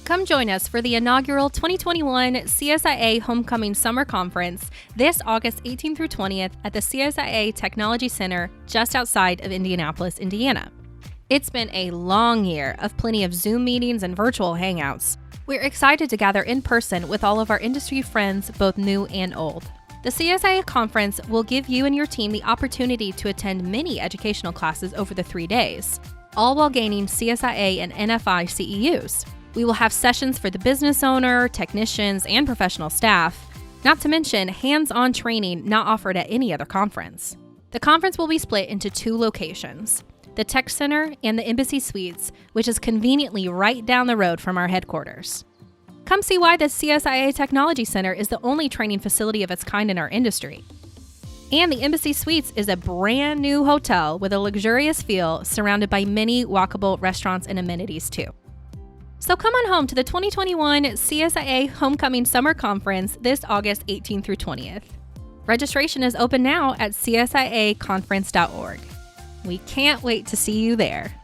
Come join us for the inaugural 2021 CSIA Homecoming Summer Conference this August 18th through 20th at the CSIA Technology Center just outside of Indianapolis, Indiana. It's been a long year of plenty of Zoom meetings and virtual hangouts. We're excited to gather in person with all of our industry friends, both new and old. The CSIA conference will give you and your team the opportunity to attend many educational classes over the 3 days, all while gaining CSIA and NFI CEUs. We will have sessions for the business owner, technicians, and professional staff, not to mention hands-on training not offered at any other conference. The conference will be split into 2 locations, the Tech Center and the Embassy Suites, which is conveniently right down the road from our headquarters. Come see why the CSIA Technology Center is the only training facility of its kind in our industry. And the Embassy Suites is a brand new hotel with a luxurious feel surrounded by many walkable restaurants and amenities too. So come on home to the 2021 CSIA Homecoming Summer Conference this August 18th through 20th. Registration is open now at csiaconference.org. We can't wait to see you there.